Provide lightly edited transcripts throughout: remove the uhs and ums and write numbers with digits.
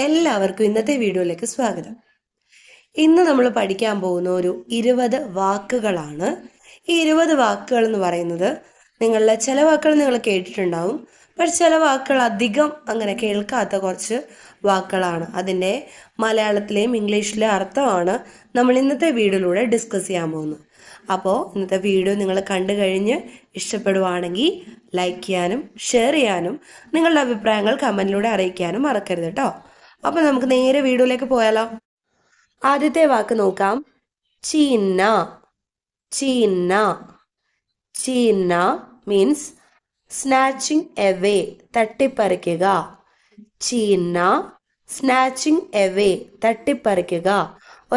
എല്ലാവർക്കും ഇന്നത്തെ വീഡിയോയിലേക്ക് സ്വാഗതം. ഇന്ന് നമ്മൾ പഠിക്കാൻ പോകുന്ന ഒരു 20 വാക്കുകളാണ്. ഈ 20 വാക്കുകൾ എന്ന് പറയുന്നത് നിങ്ങളുടെ ചില വാക്കുകൾ നിങ്ങൾ കേട്ടിട്ടുണ്ടാവും, പക്ഷെ ചില വാക്കുകൾ അധികം അങ്ങനെ കേൾക്കാത്ത കുറച്ച് വാക്കുകളാണ്. അതിൻ്റെ മലയാളത്തിലെയും ഇംഗ്ലീഷിലെയും അർത്ഥമാണ് നമ്മൾ ഇന്നത്തെ വീഡിയോയിലൂടെ ഡിസ്കസ് ചെയ്യാൻ പോകുന്നത്. അപ്പോൾ ഇന്നത്തെ വീഡിയോ നിങ്ങൾ കണ്ടു കഴിഞ്ഞ് ഇഷ്ടപ്പെടുവാണെങ്കിൽ ലൈക്ക് ചെയ്യാനും ഷെയർ ചെയ്യാനും നിങ്ങളുടെ അഭിപ്രായങ്ങൾ കമൻറ്റിലൂടെ അറിയിക്കാനും മറക്കരുത് കേട്ടോ. അപ്പോൾ നമുക്ക് നേരെ വീഡിയോയിലേക്ക് പോയാലോ. ആദ്യത്തെ വാക്ക് നോക്കാം. ചീന്ന. ചീന്ന. ചീന്ന മീൻസ് സ്നാച്ചിങ് എവേ, തട്ടിപ്പറിക്കുക. ചീന്ന, സ്നാച്ചിങ് എവേ, തട്ടിപ്പറിക്കുക.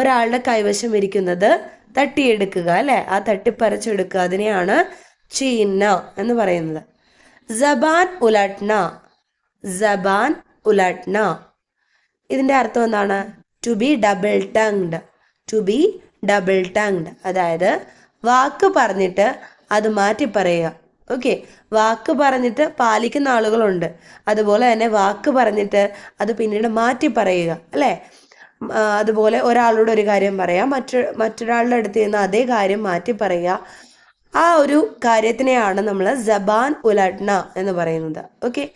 ഒരാളുടെ കൈവശം ഇരിക്കുന്നത് തട്ടിയെടുക്കുക, അല്ലെ? ആ തട്ടിപ്പറിച്ചെടുക്കുക, അതിനെയാണ് ചീന്ന എന്ന് പറയുന്നത്. ജബാൻ ഉലട്ന. ജബാൻ ഉലട്ന, ഇതിൻ്റെ അർത്ഥം എന്താണ്? To be double tongued. To be double tongued, അതായത് വാക്ക് പറഞ്ഞിട്ട് അത് മാറ്റി പറയുക. ഓക്കെ, വാക്ക് പറഞ്ഞിട്ട് പാലിക്കുന്ന ആളുകളുണ്ട്, അതുപോലെ തന്നെ വാക്ക് പറഞ്ഞിട്ട് അത് പിന്നീട് മാറ്റി പറയുക, അല്ലേ? അതുപോലെ ഒരാളോട് ഒരു കാര്യം പറയാം, മറ്റൊരാളുടെ അടുത്ത് നിന്ന് അതേ കാര്യം മാറ്റി പറയുക. ആ ഒരു കാര്യത്തിനെയാണ് നമ്മൾ ജബാൻ ഉലട്ന എന്ന് പറയുന്നത്. ഓക്കെ,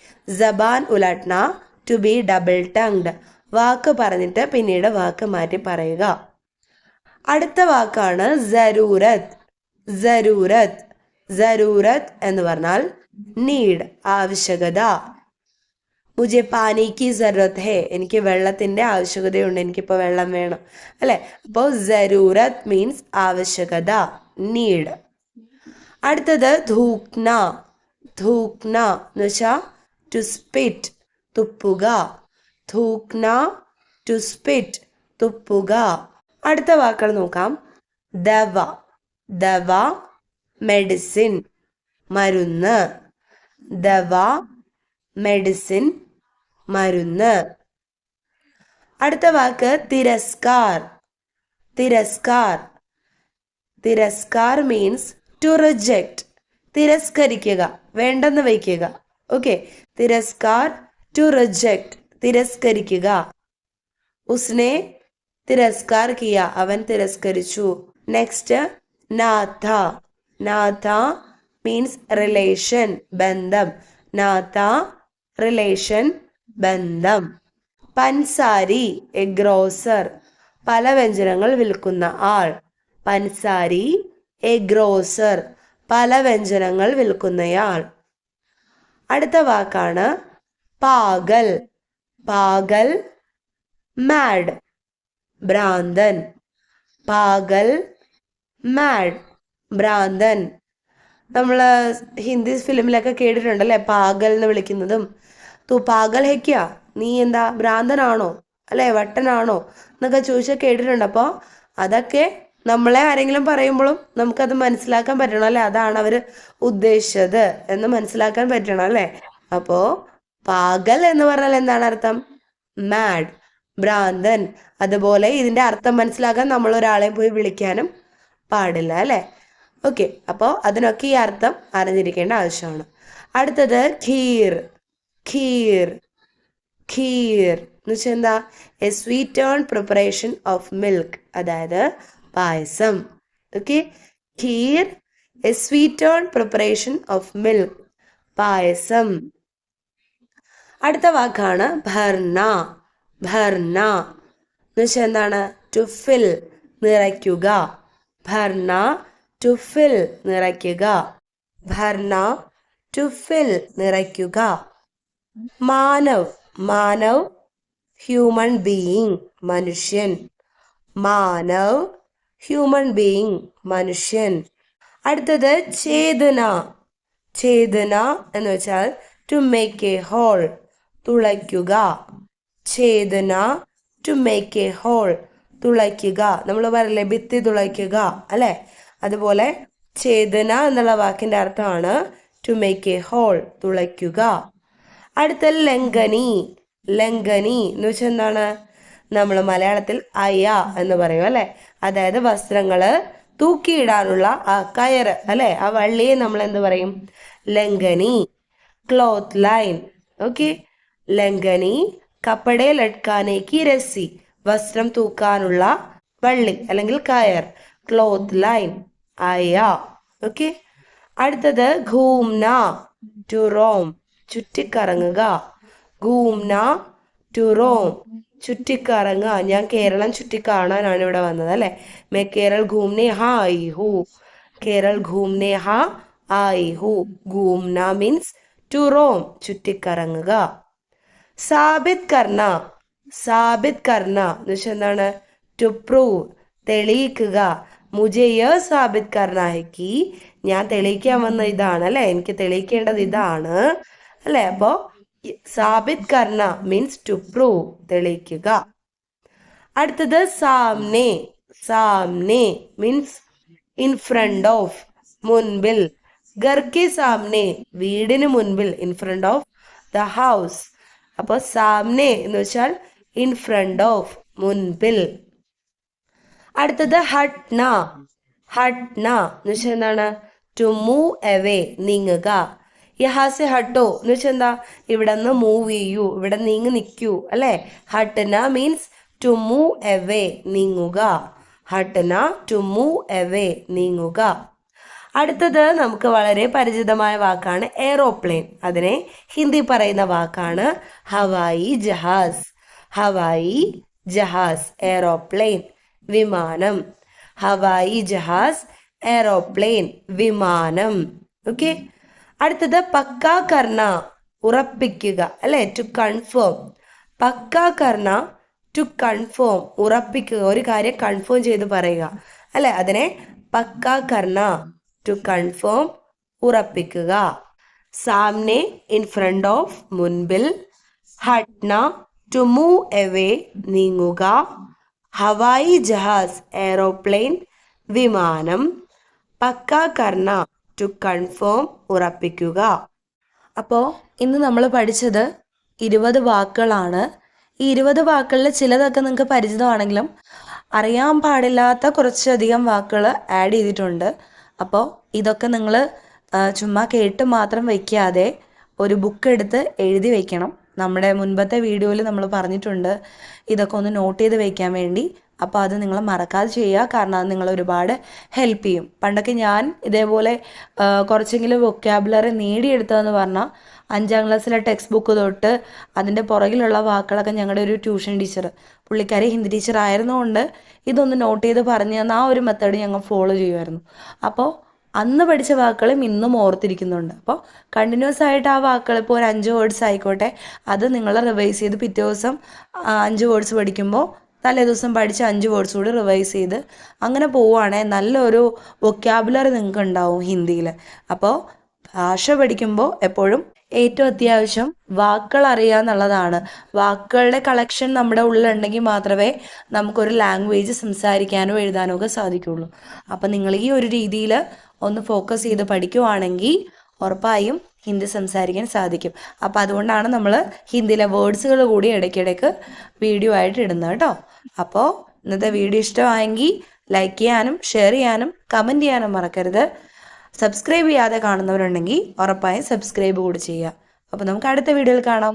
ജബാൻ ഉലട്ന, ടു ബി ഡബിൾ ടങ്ഡ്, വാക്ക് പറഞ്ഞിട്ട് പിന്നീട് വാക്ക് മാറ്റി പറയുക. അടുത്ത വാക്കാണ് ജരൂരത്ത്. ജരൂരത്ത്. ജരൂരത്ത് എന്ന് പറഞ്ഞാൽ നീഡ്, ആവശ്യകത. മുझे പാനി കി ജറൂരത്ത് ഹേ, എനിക്ക് വെള്ളത്തിന്റെ ആവശ്യകതയുണ്ട്, എനിക്കിപ്പോൾ വെള്ളം വേണം, അല്ലെ? അപ്പോൾ ജരൂരത്ത് മീൻസ് ആവശ്യകത, നീഡ്. അടുത്തത് ധൂക്ന. ധൂക്ന എന്ന് വെച്ചാൽ ടു സ്പിറ്റ്, തുപ്പുക. ധൂക്ന, ടു സ്പിറ്റ്, തുപ്പുക. അടുത്ത വാക്കുകൾ നോക്കാം. ദവ. ദവ മെഡിസിൻ, മരുന്ന്. ദവ മെഡിസിൻ, മരുന്ന്. അടുത്ത വാക്ക് തിരസ്കാർ. തിരസ്കാർ. തിരസ്കാർ മീൻസ് ടു റിജക്റ്റ്, തിരസ്കരിക്കുക, വേണ്ടെന്ന് വയ്ക്കുക. ഓക്കെ, തിരസ്കാർ, ടു റിജക്റ്റ്, തിരസ്കരിക്കുക. ഉസ്നെ തിരസ്കാർ കിയ, അവൻ തിരസ്കരിച്ചു. നെക്സ്റ്റ് നാഥ. നാഥ മീൻസ് റിലേഷൻ, ബന്ധം. നാഥ റിലേഷൻ, ബന്ധം. പൻസാരി, എ ഗ്രോസർ, പലവ്യഞ്ജനങ്ങൾ വിൽക്കുന്ന ആൾ. പൻസാരി, എ ഗ്രോസർ, പലവ്യഞ്ജനങ്ങൾ വിൽക്കുന്നയാൾ. അടുത്ത വാക്കാണ് പാഗൽ. പാഗൽ മാഡ്, ഭ്രാന്തൻ. പാഗൽ, മാഡ്, ഭ്രാന്തൻ. നമ്മൾ ഹിന്ദി ഫിലിമിലൊക്കെ കേട്ടിട്ടുണ്ടല്ലേ പാഗൽ എന്ന് വിളിക്കുന്നതും. തൂ പാഗൽ ഹെക്യ, നീ എന്താ ഭ്രാന്തനാണോ, അല്ലെ വട്ടനാണോ എന്നൊക്കെ ചോദിച്ചാൽ കേട്ടിട്ടുണ്ട്. അപ്പോൾ അതൊക്കെ നമ്മളെ ആരെങ്കിലും പറയുമ്പോഴും നമുക്കത് മനസ്സിലാക്കാൻ പറ്റണം, അല്ലെ? അതാണ് അവർ ഉദ്ദേശിച്ചത് എന്ന് മനസ്സിലാക്കാൻ പറ്റണം, അല്ലെ? അപ്പോൾ പാഗൽ എന്ന് പറഞ്ഞാൽ എന്താണ് അർത്ഥം? മാഡ്, ഭ്രാന്തൻ. അതുപോലെ ഇതിന്റെ അർത്ഥം മനസ്സിലാക്കാൻ നമ്മൾ ഒരാളെ പോയി വിളിക്കാനും പാടില്ല, അല്ലെ? ഓക്കെ, അപ്പോൾ അതിനൊക്കെ ഈ അർത്ഥം അറിഞ്ഞിരിക്കേണ്ട ആവശ്യമാണ്. അടുത്തത് ഖീർ. ഖീർ. ഖീർ എന്ന് വെച്ചാൽ എന്താ? A sweeten preparation of milk, അതായത് പായസം. Okay, kheer, a sweeten preparation of milk, പായസം. അടുത്ത വാക്കാണ് ഭർണ. ഭർണ എന്ന് വെച്ചാൽ എന്താണ്? ടു ഫിൽ, നിറയ്ക്കുക. ഭർണ, ടു ഫിൽ, നിറയ്ക്കുക. ഭർണ, ടു ഫിൽ, നിറയ്ക്കുക. മാനവ്. മാനവ് ഹ്യൂമൻ ബീയിങ്, മനുഷ്യൻ. മാനവ് ഹ്യൂമൻ ബീയിങ്, മനുഷ്യൻ. അടുത്തത് ചേതന. ചേതന എന്ന് വെച്ചാൽ ടു മേക്ക് എ ഹോൾ, തുളയ്ക്കുക. ഛേദന, ടു മേക്ക് എ ഹോൾ, തുളയ്ക്കുക. നമ്മൾ പറയില്ലേ ഭിത്തി തുളയ്ക്കുക, അല്ലെ? അതുപോലെ ഛേദന എന്നുള്ള വാക്കിന്റെ അർത്ഥമാണ് ടു മേക്ക് എ ഹോൾ, തുളയ്ക്കുക. അടുത്ത ലംഘനി. ലംഘനി എന്ന് വെച്ചാൽ എന്താണ്? നമ്മൾ മലയാളത്തിൽ അയ എന്ന് പറയും, അല്ലെ? അതായത് വസ്ത്രങ്ങള് തൂക്കിയിടാനുള്ള ആ കയറ്, അല്ലെ? ആ വള്ളിയെ നമ്മൾ എന്ത് പറയും? ലംഘനി. Cloth line. ഓക്കെ, ലംഘനി, കപ്പടെ ലട്കാനെ കി രസ്സി, വസ്ത്രം തൂക്കാനുള്ള വള്ളി അല്ലെങ്കിൽ കയർ. ക്ലോത്ത് ലൈൻ ആയ. ഓക്കെ. അടുത്തത് ഘൂംന, ടു റോം, ചുറ്റിക്കറങ്ങുക. ഘൂംന ടു റോം, ചുറ്റിക്കറങ്ങുക. ഞാൻ കേരളം ചുറ്റിക്കാണാനാണ് ഇവിടെ വന്നത് അല്ലെ. മേ കേരൾ ഘൂംനെ ഹാ ആയി ഹൂ. കേരൾ ഘൂംനെ ഹാ ആയി ഹൂ. ഘൂംന മീൻസ് ടു റോം, ചുറ്റിക്കറങ്ങുക. സാബിത് കർണ, സാബിത് കർണ എന്ന് വെച്ചാൽ എന്താണ്? ടു പ്രൂവ്, തെളിയിക്കുക. മുझे यह സാബിത് കർണ ഹൈ കി, ഞാൻ തെളിയിക്കാൻ വന്ന ഇതാണ് അല്ലെ, എനിക്ക് തെളിയിക്കേണ്ടത് ഇതാണ് അല്ലെ. അപ്പോ സാബിത് കർണ മീൻസ് ടു പ്രൂവ്, തെളിയിക്കുക. അടുത്തത് സാംനെ, സാംനെ മീൻസ് ഇൻ ഫ്രണ്ട് ഓഫ്, മുൻപിൽ. ഘർ കെ സാംനെ, വീടിന് മുൻപിൽ. In front of the house. അപ്പോൾ സാംനെ എന്ന് വെച്ചാൽ ഇൻ ഫ്രണ്ട് ഓഫ്, മുൻപിൽ. അടുത്തത് ഹട്ട്ന, ഹട്ട്ന എന്ന് വെച്ചാൽ എന്താണ്? ടു മൂവ് എവേ, നീങ്ങുക. യഹാസെ ഹട്ടോ എന്ന് വെച്ചാൽ എന്താ? ഇവിടെ നിന്ന് മൂവ് ചെയ്യൂ, ഇവിടെ നീങ്ങി നിൽക്കൂ അല്ലെ. ഹട്ട്ന മീൻസ് ടു മൂവ് എവേ, നീങ്ങുക. ഹട്ട്ന ടു മൂവ് എവേ, നീങ്ങുക. അടുത്തത് നമുക്ക് വളരെ പരിചിതമായ വാക്കാണ് എയ്റോപ്ലെയിൻ. അതിനെ ഹിന്ദി പറയുന്ന വാക്കാണ് ഹവായി ജഹാസ്. ഹവായി ജഹാസ്, എയ്റോപ്ലെയിൻ, വിമാനം. ഹവായി ജഹാസ്, എയ്റോപ്ലെയിൻ, വിമാനം. ഓക്കെ. അടുത്തത് പക്ക കർണ, ഉറപ്പിക്കുക അല്ലെ. To confirm. പക്ക കർണ, ടു കൺഫേം, ഉറപ്പിക്കുക, ഒരു കാര്യം കൺഫേം ചെയ്ത് പറയുക അല്ലെ. അതിനെ പക്ക കർണ, ടു കൺഫേം, ഉറപ്പിക്കുക. സാംനെ ഇൻ ഫ്രണ്ട് ഓഫ്, മുൻപിൽ. ഹട്ട്ന ടു മൂവ് എവേ, നീങ്ങുക. ഹവായി ജഹാസ്, എയ്റോപ്ലെയിൻ, വിമാനം. പക്ക കർണ, ടു കൺഫേം, ഉറപ്പിക്കുക. അപ്പോൾ ഇന്ന് നമ്മൾ പഠിച്ചത് 20 വാക്കുകളാണ്. ഈ 20 വാക്കുകളിൽ ചിലതൊക്കെ നിങ്ങൾക്ക് പരിചിതമാണെങ്കിലും അറിയാൻ പാടില്ലാത്ത കുറച്ചധികം വാക്കുകൾ ആഡ് ചെയ്തിട്ടുണ്ട്. അപ്പോൾ ഇതൊക്കെ നിങ്ങൾ ചുമ്മാ കേട്ട് മാത്രം വയ്ക്കാതെ ഒരു ബുക്ക് എടുത്ത് എഴുതി വയ്ക്കണം. നമ്മുടെ മുൻപത്തെ വീഡിയോയിൽ നമ്മൾ പറഞ്ഞിട്ടുണ്ട് ഇതൊക്കെ ഒന്ന് നോട്ട് ചെയ്ത് വയ്ക്കാൻ വേണ്ടി. അപ്പോൾ അത് നിങ്ങൾ മറക്കാതെ ചെയ്യുക, കാരണം അത് നിങ്ങൾ ഒരുപാട് ഹെൽപ്പ് ചെയ്യും. പണ്ടൊക്കെ ഞാൻ ഇതേപോലെ കുറച്ചെങ്കിലും വൊക്കാബുലറി നേടിയെടുത്തതെന്ന് പറഞ്ഞാൽ 5ാം ക്ലാസ്സിലെ ടെക്സ്റ്റ് ബുക്ക് തൊട്ട് അതിൻ്റെ പുറകിലുള്ള വാക്കുകളൊക്കെ ഞങ്ങളുടെ ഒരു ട്യൂഷൻ ടീച്ചർ, പുള്ളിക്കാരി ഹിന്ദി ടീച്ചർ ആയിരുന്നുകൊണ്ട് ഇതൊന്ന് നോട്ട് ചെയ്ത് പറഞ്ഞു തന്ന ആ ഒരു മെത്തേഡ് ഞങ്ങൾ ഫോളോ ചെയ്യുമായിരുന്നു. അപ്പോൾ അന്ന് പഠിച്ച വാക്കുകളും ഇന്നും ഓർത്തിരിക്കുന്നുണ്ട്. അപ്പോൾ കണ്ടിന്യൂസ് ആയിട്ട് ആ വാക്കുകൾ, ഇപ്പോൾ ഒരു 5 വേർഡ്സ് ആയിക്കോട്ടെ, അത് നിങ്ങൾ റിവൈസ് ചെയ്ത് പിറ്റേ ദിവസം 5 വേർഡ്സ് പഠിക്കുമ്പോൾ തലേ ദിവസം പഠിച്ച 5 വേർഡ്സ് കൂടി റിവൈസ് ചെയ്ത് അങ്ങനെ പോവുകയാണെങ്കിൽ നല്ലൊരു വൊക്കാബുലറി നിങ്ങൾക്ക് ഉണ്ടാവും ഹിന്ദിയിൽ. അപ്പോൾ ഭാഷ പഠിക്കുമ്പോൾ എപ്പോഴും ഏറ്റവും അത്യാവശ്യം വാക്കുകൾ അറിയുക എന്നുള്ളതാണ്. വാക്കുകളുടെ കളക്ഷൻ നമ്മുടെ ഉള്ളിലുണ്ടെങ്കിൽ മാത്രമേ നമുക്കൊരു ലാംഗ്വേജ് സംസാരിക്കാനോ എഴുതാനോ ഒക്കെ സാധിക്കുള്ളൂ. അപ്പം നിങ്ങൾ ഈ ഒരു രീതിയിൽ ഒന്ന് ഫോക്കസ് ചെയ്ത് പഠിക്കുവാണെങ്കിൽ ഉറപ്പായും ഹിന്ദി സംസാരിക്കാൻ സാധിക്കും. അപ്പോൾ അതുകൊണ്ടാണ് നമ്മൾ ഹിന്ദിയിലെ വേർഡ്സുകൾ കൂടി ഇടയ്ക്കിടയ്ക്ക് വീഡിയോ ആയിട്ട് ഇടുന്നത് കേട്ടോ. അപ്പോൾ ഇന്നത്തെ വീഡിയോ ഇഷ്ടമായെങ്കിൽ ലൈക്ക് ചെയ്യാനും ഷെയർ ചെയ്യാനും കമൻറ്റ് ചെയ്യാനും മറക്കരുത്. സബ്സ്ക്രൈബ് ചെയ്യാതെ കാണുന്നവരുണ്ടെങ്കിൽ ഉറപ്പായും സബ്സ്ക്രൈബ് കൂടി ചെയ്യുക. അപ്പോൾ നമുക്ക് അടുത്ത വീഡിയോയിൽ കാണാം.